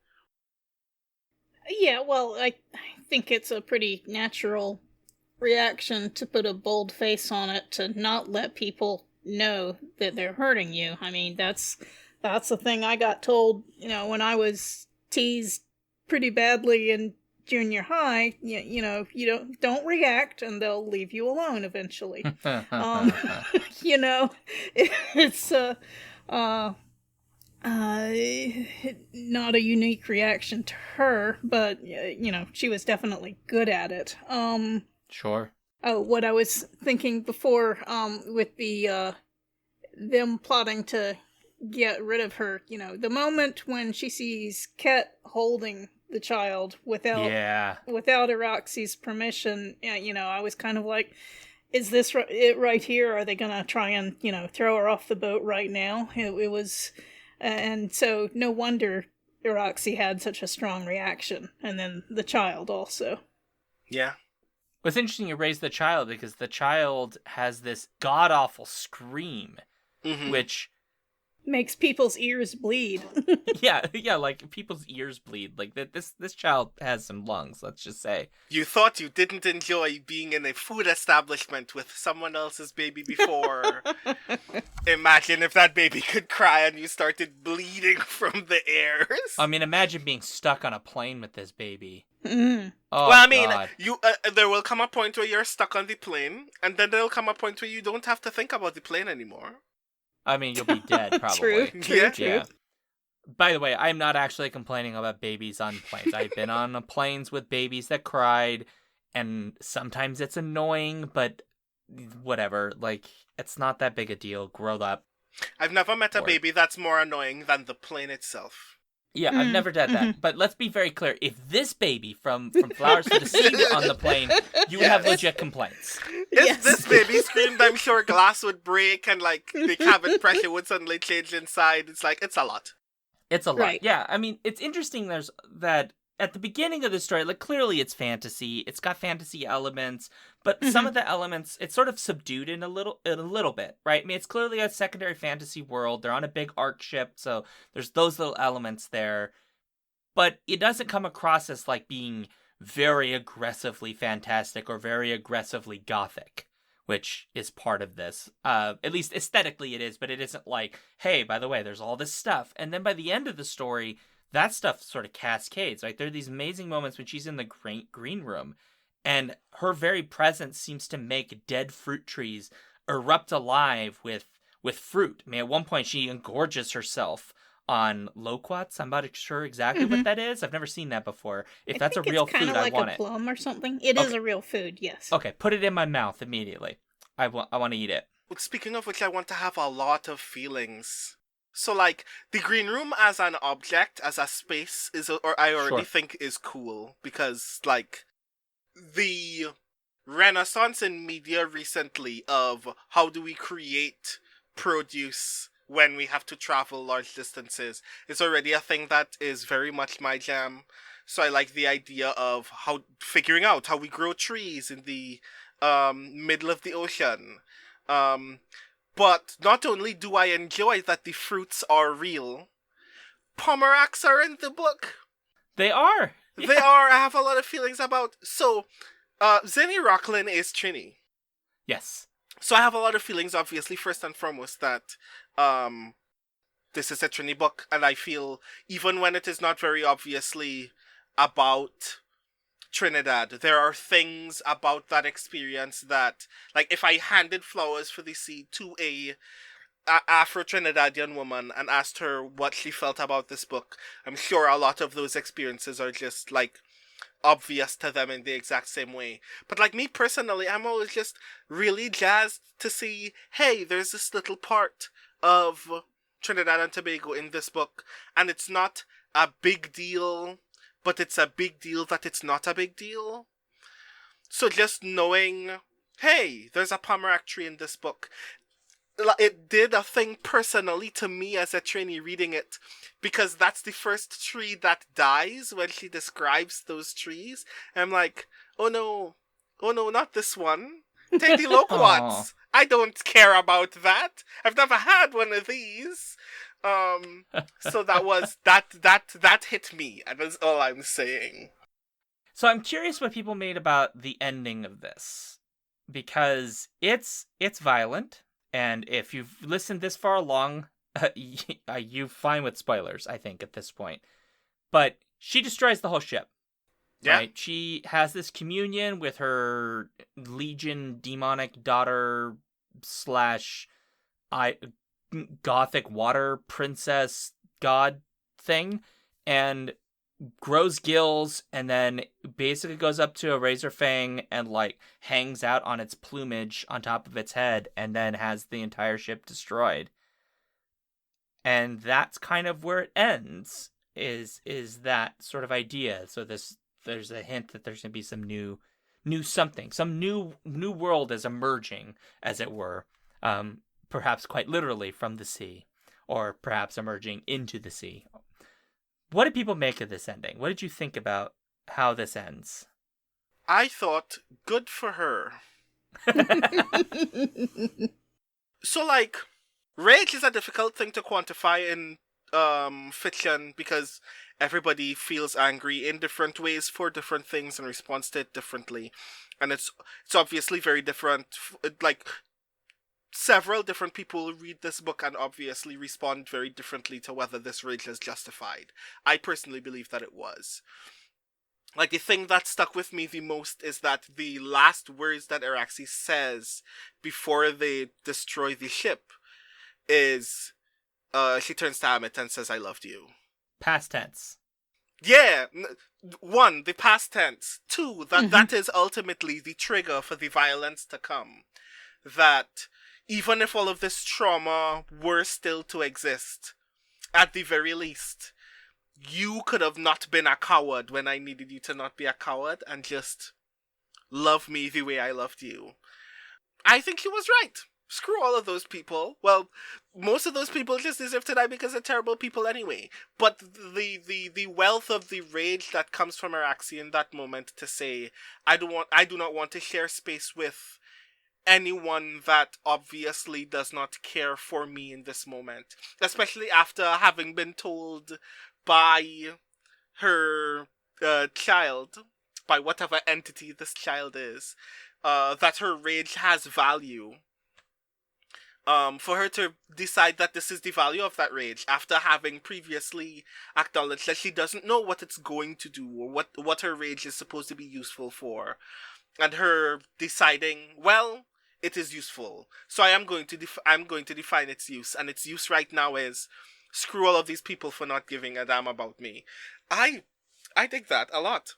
S3: Yeah, well, I think it's a pretty natural reaction to put a bold face on it, to not let people know that they're hurting you. I mean, that's the thing I got told, when I was teased pretty badly in junior high. You don't react and they'll leave you alone eventually. It's not a unique reaction to her, but she was definitely good at it.
S2: Sure.
S3: Oh, what I was thinking before, with the them plotting to get rid of her, the moment when she sees Ket holding the child without Araxi's permission, I was kind of like, is this it right here? Are they gonna try and throw her off the boat right now? It was And so no wonder Roxy had such a strong reaction. And then the child also.
S1: Yeah.
S2: What's interesting, you raise the child because the child has this god-awful scream, which...
S3: makes people's ears bleed.
S2: yeah, like people's ears bleed. Like this child has some lungs, let's just say.
S1: You thought you didn't enjoy being in a food establishment with someone else's baby before. Imagine if that baby could cry and you started bleeding from the ears.
S2: I mean, imagine being stuck on a plane with this baby.
S3: Mm.
S2: Oh,
S1: well, I mean,
S2: God.
S1: there will come a point where you're stuck on the plane, and then there'll come a point where you don't have to think about the plane anymore.
S2: I mean, you'll be dead, probably.
S3: True.
S2: Yeah. By the way, I'm not actually complaining about babies on planes. I've been on planes with babies that cried, and sometimes it's annoying, but whatever. Like, it's not that big a deal. Grow up.
S1: I've never met a baby that's more annoying than the plane itself.
S2: Yeah, I've never done that. But let's be very clear. If this baby from Flowers to the Sea were on the plane, you would have legit complaints.
S1: If this baby screamed, I'm sure glass would break and, like, the cabin pressure would suddenly change inside. It's like, it's a lot.
S2: It's a lot.
S3: Right.
S2: Yeah, I mean, it's interesting there's that at the beginning of the story, like, clearly it's fantasy. It's got fantasy elements, but some of the elements, it's sort of subdued in a little bit, right? I mean, it's clearly a secondary fantasy world. They're on a big arc ship, so there's those little elements there. But it doesn't come across as, like, being very aggressively fantastic or very aggressively gothic, which is part of this. At least aesthetically it is, but it isn't like, hey, by the way, there's all this stuff. And then by the end of the story, that stuff sort of cascades, right? There are these amazing moments when she's in the green room, and her very presence seems to make dead fruit trees erupt alive with fruit. I mean, at one point she engorges herself on loquats. I'm not sure exactly what that is. I've never seen that before. If that's a real food,
S3: like
S2: I want
S3: a
S2: it.
S3: plum or something. It is a real food, yes.
S2: Okay, put it in my mouth immediately. I want to eat it.
S1: Speaking of which, I want to have a lot of feelings. So, like, the green room as an object, as a space, I already think is cool. Because, like, the renaissance in media recently of how do we create produce when we have to travel large distances is already a thing that is very much my jam. So I like the idea of figuring out how we grow trees in the middle of the ocean. But not only do I enjoy that the fruits are real, pomeracks are in the book.
S2: They are.
S1: Yeah. They are. I have a lot of feelings about. So, Zenny Rocklyn is Trini.
S2: Yes.
S1: So I have a lot of feelings, obviously, first and foremost, that this is a Trini book, and I feel, even when it is not very obviously about Trinidad, there are things about that experience that, like, if I handed Flowers for the Sea to a Afro-Trinidadian woman and asked her what she felt about this book, I'm sure a lot of those experiences are just, like, obvious to them in the exact same way. But, like, me personally, I'm always just really jazzed to see, hey, there's this little part of Trinidad and Tobago in this book, and it's not a big deal, but it's a big deal that it's not a big deal. So just knowing, hey, there's a Pomerac tree in this book, it did a thing personally to me as a trainee reading it, because that's the first tree that dies when she describes those trees. And I'm like, oh no, not this one. Take the loquats. I don't care about that. I've never had one of these. So that hit me, and that's all I'm saying.
S2: So I'm curious what people made about the ending of this, because it's violent, and if you've listened this far along, you're fine with spoilers, I think, at this point. But she destroys the whole ship. Yeah. Right? She has this communion with her Legion demonic daughter / gothic water princess god thing, and grows gills, and then basically goes up to a razor fang and, like, hangs out on its plumage on top of its head, and then has the entire ship destroyed. And that's kind of where it ends, is that sort of idea. So there's a hint that there's going to be some new something, some new world is emerging, as it were, perhaps quite literally from the sea, or perhaps emerging into the sea. What did people make of this ending? What did you think about how this ends?
S1: I thought, good for her. So, like, rage is a difficult thing to quantify in fiction because everybody feels angry in different ways for different things and responds to it differently, and it's obviously very different. Like, several different people read this book and obviously respond very differently to whether this rage is justified. I personally believe that it was. Like, the thing that stuck with me the most is that the last words that Araxi says before they destroy the ship is, she turns to Amit and says, I loved you.
S2: Past tense.
S1: Yeah! One, the past tense. Two, that is ultimately the trigger for the violence to come. That even if all of this trauma were still to exist, at the very least, you could have not been a coward when I needed you to not be a coward and just love me the way I loved you. I think he was right. Screw all of those people. Well, most of those people just deserve to die because they're terrible people anyway. But the wealth of the rage that comes from Araxi in that moment to say, I do not want to share space with anyone that obviously does not care for me in this moment. Especially after having been told by her child, by whatever entity this child is, that her rage has value. For her to decide that this is the value of that rage after having previously acknowledged that she doesn't know what it's going to do or what her rage is supposed to be useful for, and her deciding, well, it is useful, so I'm going to define its use, and its use right now is screw all of these people for not giving a damn about me. I dig that a lot.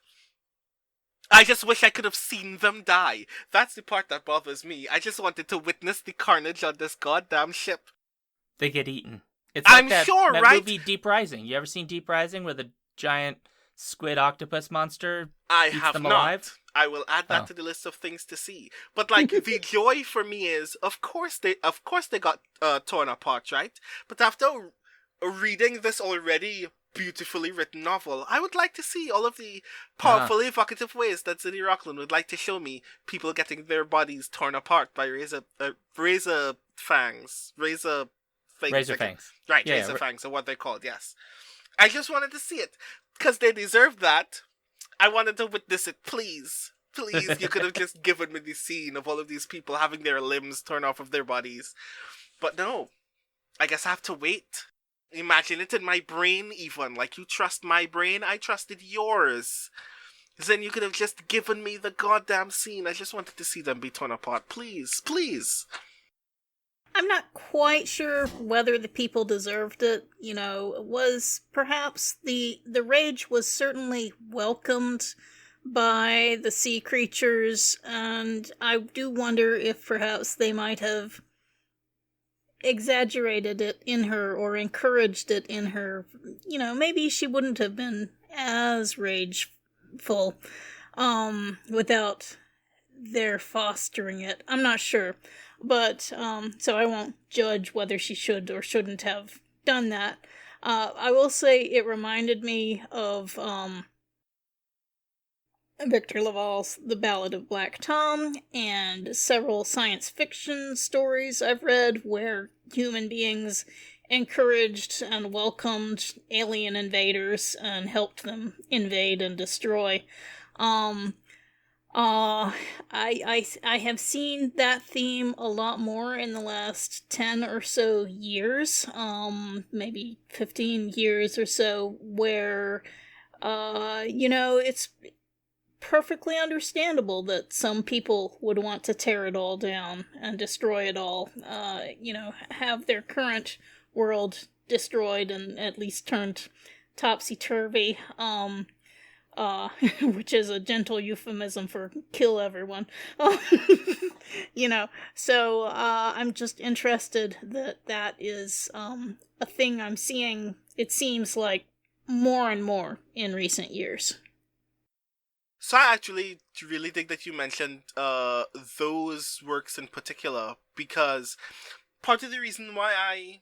S1: I just wish I could have seen them die. That's the part that bothers me. I just wanted to witness the carnage on this goddamn ship.
S2: They get eaten. It's like
S1: I'm
S2: that,
S1: sure,
S2: that
S1: right?
S2: movie Deep Rising. You ever seen Deep Rising where the giant squid octopus monster
S1: I
S2: eats
S1: have
S2: them
S1: not.
S2: alive?
S1: I will add that to the list of things to see. But like the joy for me is, of course they got torn apart, right? But after reading this already beautifully written novel, I would like to see all of the powerful, evocative ways that City Rocklyn would like to show me people getting their bodies torn apart by razor fangs. Razor
S2: fangs.
S1: Right,
S2: Yeah,
S1: razor fangs are what they're called, yes. I just wanted to see it. Because they deserve that. I wanted to witness it, please. Please, you could have just given me the scene of all of these people having their limbs torn off of their bodies. But no. I guess I have to wait. Imagine it in my brain, even. Like, you trust my brain, I trusted yours. Then you could have just given me the goddamn scene. I just wanted to see them be torn apart. Please, please.
S3: I'm not quite sure whether the people deserved it. You know, it was perhaps the rage was certainly welcomed by the sea creatures, and I do wonder if perhaps they might have exaggerated it in her or encouraged it in her. You know, maybe she wouldn't have been as rageful without their fostering it. I'm not sure. But, so I won't judge whether she should or shouldn't have done that. I will say it reminded me of, Victor Laval's The Ballad of Black Tom, and several science fiction stories I've read where human beings encouraged and welcomed alien invaders and helped them invade and destroy. I have seen that theme a lot more in the last 10 or so years, maybe 15 years or so, where, it's perfectly understandable that some people would want to tear it all down and destroy it all, have their current world destroyed and at least turned topsy-turvy, which is a gentle euphemism for kill everyone. So I'm just interested that is a thing I'm seeing, it seems like, more and more in recent years.
S1: So I actually really think that you mentioned those works in particular, because part of the reason why I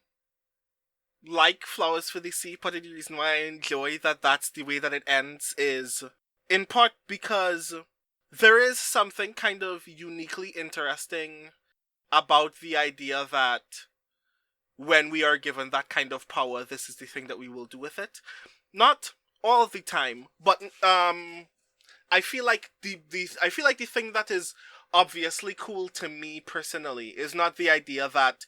S1: like Flowers for the Sea, part of the reason why I enjoy that that's the way that it ends is in part because there is something kind of uniquely interesting about the idea that when we are given that kind of power, this is the thing that we will do with it. Not all the time, but I feel like the thing that is obviously cool to me personally is not the idea that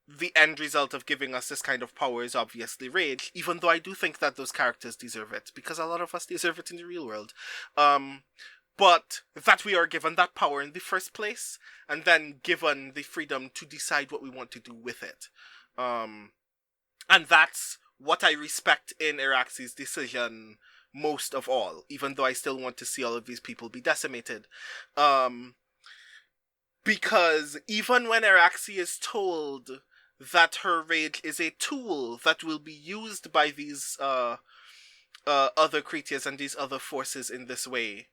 S1: the end result of giving us this kind of power is obviously rage, even though I do think that those characters deserve it, because a lot of us deserve it in the real world. But that we are given that power in the first place, and then given the freedom to decide what we want to do with it. And that's what I respect in Iraxi's decision most of all, even though I still want to see all of these people be decimated. Because even when Iraxi is told that her rage is a tool that will be used by these other creatures and these other forces in this way,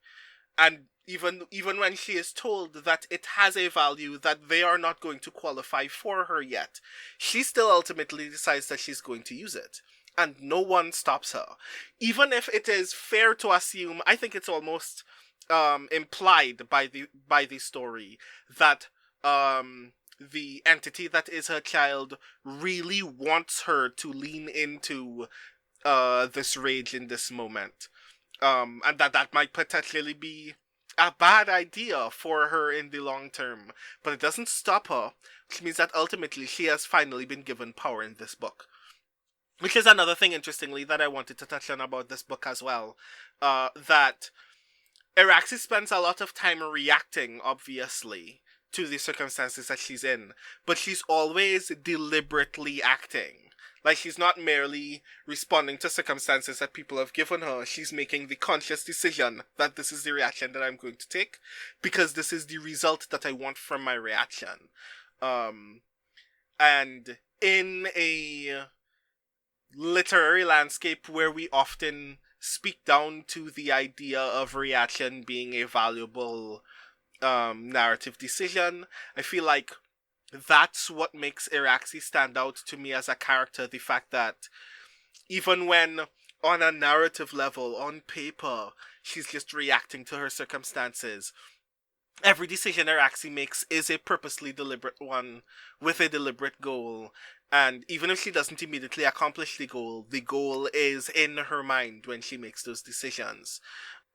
S1: and even when she is told that it has a value that they are not going to qualify for her yet, she still ultimately decides that she's going to use it. And no one stops her. Even if it is fair to assume, I think it's almost implied by the story that the entity that is her child really wants her to lean into this rage in this moment. And that might potentially be a bad idea for her in the long term. But it doesn't stop her, which means that ultimately she has finally been given power in this book. Which is another thing, interestingly, that I wanted to touch on about this book as well. That Iraxi spends a lot of time reacting, obviously, to the circumstances that she's in. But she's always deliberately acting. Like, she's not merely responding to circumstances that people have given her. She's making the conscious decision that this is the reaction that I'm going to take, because this is the result that I want from my reaction. And in a literary landscape where we often speak down to the idea of reaction being a valuable narrative decision, I feel like that's what makes Iraxi stand out to me as a character. The fact that even when on a narrative level, on paper, she's just reacting to her circumstances, every decision Iraxi makes is a purposely deliberate one with a deliberate goal. And even if she doesn't immediately accomplish the goal is in her mind when she makes those decisions.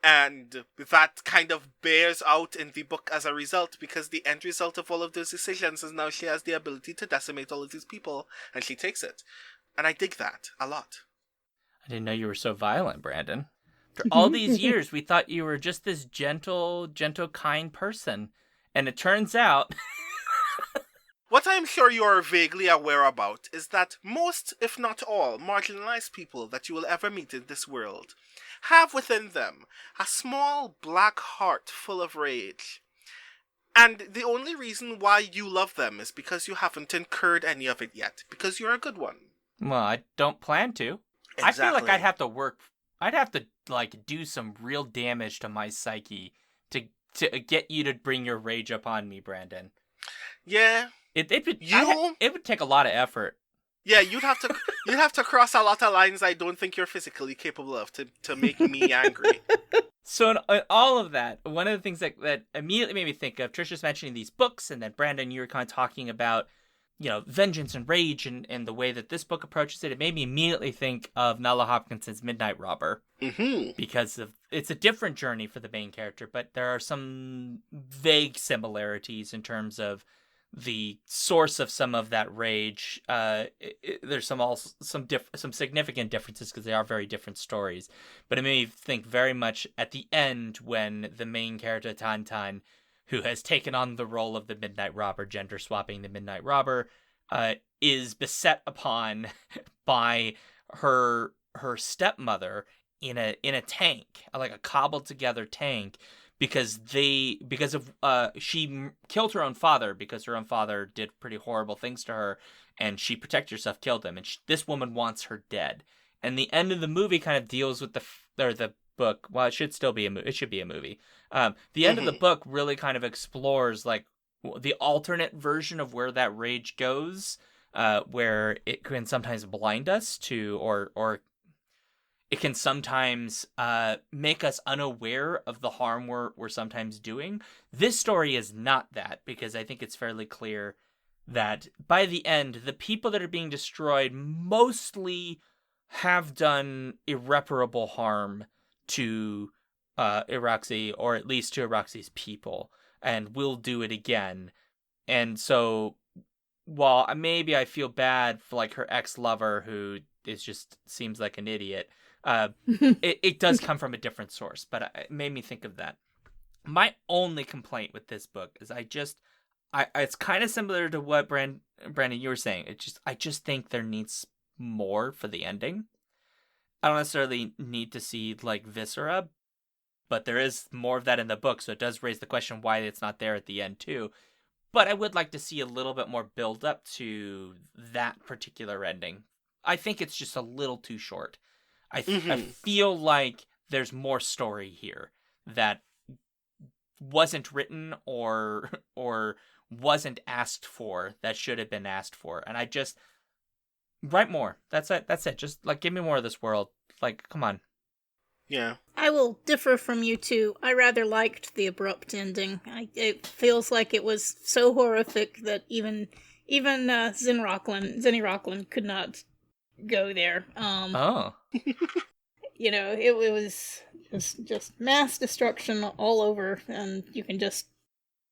S1: And that kind of bears out in the book as a result, because the end result of all of those decisions is now she has the ability to decimate all of these people, and she takes it. And I dig that a lot.
S2: I didn't know you were so violent, Brandon. After all these years, we thought you were just this gentle, kind person. And it turns out...
S1: What I am sure you are vaguely aware about is that most, if not all, marginalized people that you will ever meet in this world have within them a small black heart full of rage. And the only reason why you love them is because you haven't incurred any of it yet, because you're a good one.
S2: Well, I don't plan to.
S1: Exactly.
S2: I feel like I'd have to do some real damage to my psyche to get you to bring your rage upon me, Brandon.
S1: Yeah.
S2: It would take a lot of effort.
S1: Yeah, you'd have to cross a lot of lines I don't think you're physically capable of to make me angry.
S2: So in all of that, one of the things that immediately made me think of, Trisha's mentioning these books, and then Brandon, you were kind of talking about, vengeance and rage and the way that this book approaches it. It made me immediately think of Nella Hopkinson's Midnight Robber.
S1: Mm-hmm.
S2: Because it's a different journey for the main character, but there are some vague similarities in terms of the source of some of that rage. There's some significant differences because they are very different stories. But it made me think very much at the end when the main character Tantan, who has taken on the role of the Midnight Robber, gender swapping the Midnight Robber, is beset upon by her stepmother in a tank, like a cobbled together tank. Because she killed her own father because her own father did pretty horrible things to her, and she protected herself, killed him, and this woman wants her dead. And the end of the movie kind of deals with the book. Well, it should still be it should be a movie. The end of the book really kind of explores like the alternate version of where that rage goes. where it can sometimes blind us to, or it can sometimes make us unaware of the harm we're sometimes doing. This story is not that, because I think it's fairly clear that by the end, the people that are being destroyed mostly have done irreparable harm to Iraxi, or at least to Iraxi's people, and will do it again. And so, while maybe I feel bad for like her ex-lover, who is just seems like an idiot, it does come from a different source. But it made me think of that. My only complaint with this book is it's kind of similar to what Brandon, you were saying. I just think there needs more for the ending. I don't necessarily need to see like viscera, but there is more of that in the book, so it does raise the question why it's not there at the end too. But I would like to see a little bit more build up to that particular ending. I think it's just a little too short. I feel like there's more story here that wasn't written or wasn't asked for, that should have been asked for. And I just write more. That's it. Just like give me more of this world. Like, come on.
S1: Yeah.
S3: I will differ from you two. I rather liked the abrupt ending. It feels like it was so horrific that even Zenny Rocklyn could not go there.
S2: Oh.
S3: You know, it was just mass destruction all over, and you can just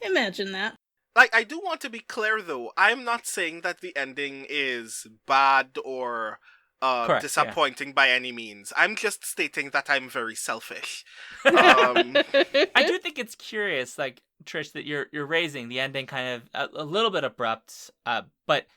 S3: imagine that.
S1: Like, I do want to be clear, though. I'm not saying that the ending is bad or
S2: Correct,
S1: disappointing by any means. I'm just stating that I'm very selfish.
S2: I do think it's curious, like, Trish, that you're raising the ending kind of a little bit abrupt, but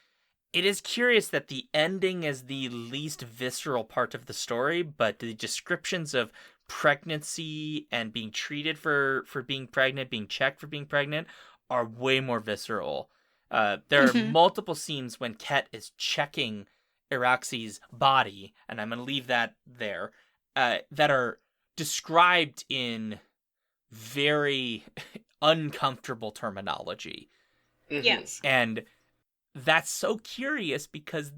S2: it is curious that the ending is the least visceral part of the story, but the descriptions of pregnancy and being treated for being pregnant, being checked for being pregnant, are way more visceral. There are multiple scenes when Ket is checking Iraxi's body, and I'm going to leave that there, that are described in very uncomfortable terminology.
S3: Yes.
S2: And that's so curious because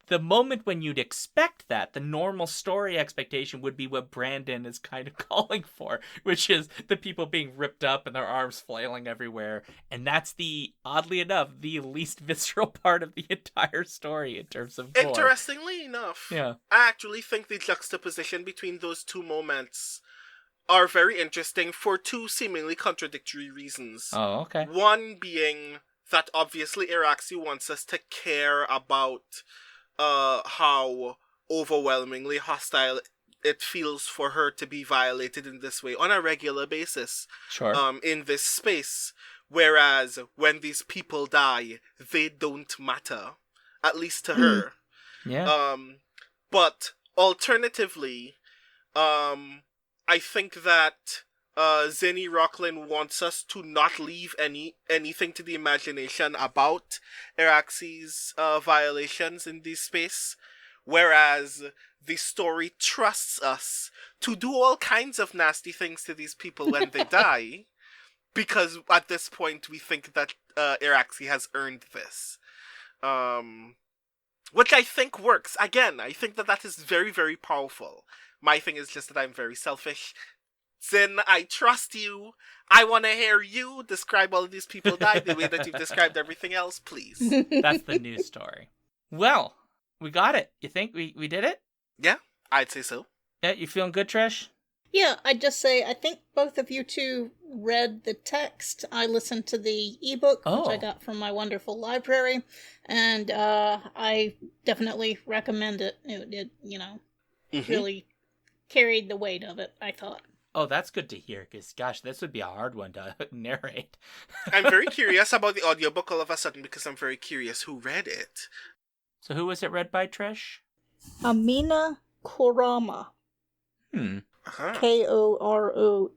S2: the moment when you'd expect that, the normal story expectation would be what Brandon is kind of calling for, which is the people being ripped up and their arms flailing everywhere. And that's oddly enough, the least visceral part of the entire story in terms of gore.
S1: Interestingly enough,
S2: Yeah.
S1: I actually think the juxtaposition between those two moments are very interesting for two seemingly contradictory reasons.
S2: Oh, okay.
S1: One being that obviously Iraxi wants us to care about how overwhelmingly hostile it feels for her to be violated in this way on a regular basis.
S2: Sure.
S1: In this space. Whereas when these people die, they don't matter. At least to her.
S2: Yeah.
S1: But alternatively, I think that Zenny Rocklyn wants us to not leave anything to the imagination about Iraxi's violations in this space, whereas the story trusts us to do all kinds of nasty things to these people when they die, because at this point we think that Iraxi has earned this. Which I think works. Again, I think that is very, very powerful. My thing is just that I'm very selfish. Zin, I trust you. I want to hear you describe all of these people die the way that you've described everything else, please.
S2: That's the news story. Well, we got it. You think we did it?
S1: Yeah, I'd say so.
S2: Yeah, you feeling good, Trish?
S3: Yeah, I'd just say I think both of you two read the text. I listened to the ebook, which I got from my wonderful library, and I definitely recommend it. It really carried the weight of it, I thought.
S2: Oh, that's good to hear, because, gosh, this would be a hard one to narrate.
S1: I'm very curious about the audiobook all of a sudden, because I'm very curious who read it.
S2: So who was it read by, Trish?
S3: Amina Korama.
S1: Uh-huh.
S3: Koroma.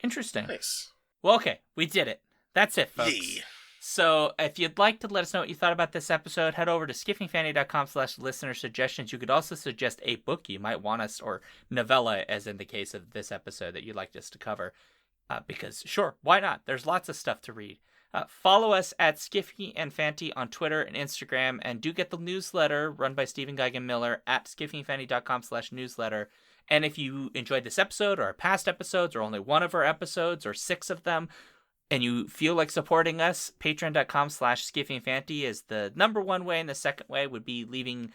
S2: Interesting.
S1: Nice.
S2: Well, okay, we did it. That's it, folks.
S1: Yay.
S2: So if you'd like to let us know what you thought about this episode, head over to skiffingfanny.com/listener suggestions. You could also suggest a book you might want us, or novella, as in the case of this episode, that you'd like us to cover. Because, sure, why not? There's lots of stuff to read. Follow us at Skiffy and Fanty on Twitter and Instagram, and do get the newsletter run by Stephen Geigen Miller at skiffyandfanty.com/newsletter. And if you enjoyed this episode or our past episodes or only one of our episodes or 6 of them, and you feel like supporting us, patreon.com/skiffyandfanty is the number one way, and the second way would be leaving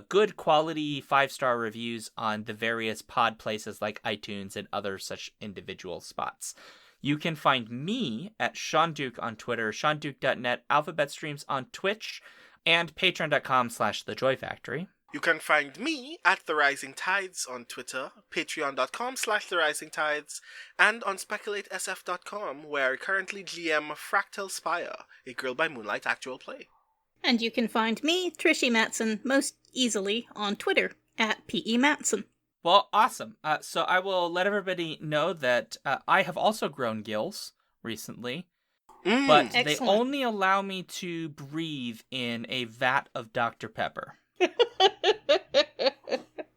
S2: good quality 5-star reviews on the various pod places like iTunes and other such individual spots. You can find me at Sean Duke on Twitter, SeanDuke.net, Alphabet Streams on Twitch, and patreon.com/thejoyfactory.
S1: You can find me at The Rising Tides on Twitter, patreon.com/TheRisingTides, and on SpeculateSF.com, where I currently GM Fractal Spire, a Girl by Moonlight actual play.
S3: And you can find me, Trishy Matson, most easily on Twitter at PE Matson.
S2: Well, awesome. So I will let everybody know that I have also grown gills recently, but
S3: Excellent.
S2: they only allow me to breathe in a vat of Dr. Pepper.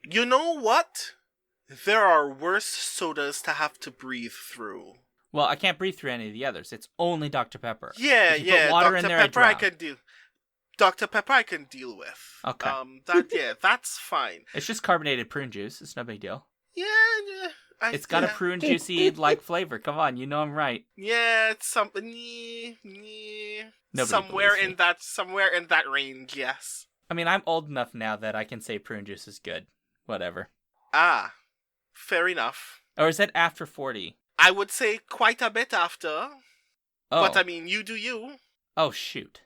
S1: You know what? There are worse sodas to have to breathe through.
S2: Well, I can't breathe through any of the others. It's only Dr. Pepper.
S1: Yeah,
S2: If you put water
S1: Dr.
S2: in there,
S1: Pepper
S2: I
S1: I
S2: drown.
S1: can do. Dr. Pepper I can deal with.
S2: Okay.
S1: That's fine.
S2: It's just carbonated prune juice. It's no big deal.
S1: Yeah,
S2: It's got a prune juicy like flavor. Come on, you know I'm right.
S1: Yeah, it's something.
S2: Nobody
S1: Somewhere
S2: believes me.
S1: somewhere in that range. Yes.
S2: I mean, I'm old enough now that I can say prune juice is good. Whatever.
S1: Ah, fair enough.
S2: Or is that after 40?
S1: I would say quite a bit after.
S2: Oh.
S1: But I mean, you do you.
S2: Oh, shoot.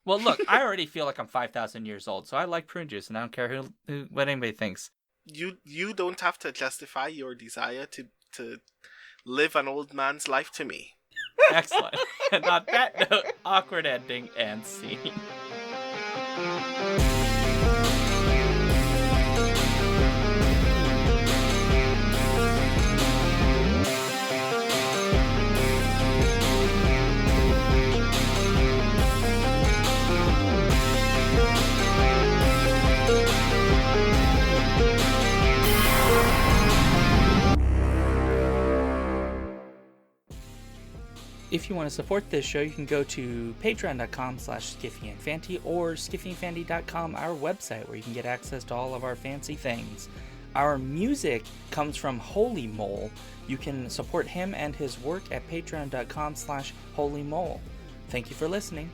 S2: Well, look, I already feel like I'm 5,000 years old, so I like prune juice, and I don't care what anybody thinks.
S1: You don't have to justify your desire to live an old man's life to me.
S2: Excellent. And on that note, awkward ending and scene. If you want to support this show, you can go to patreon.com/skiffyandfanty or skiffyandfanty.com, our website, where you can get access to all of our fancy things. Our music comes from Holy Mole. You can support him and his work at patreon.com/holymole. Thank you for listening.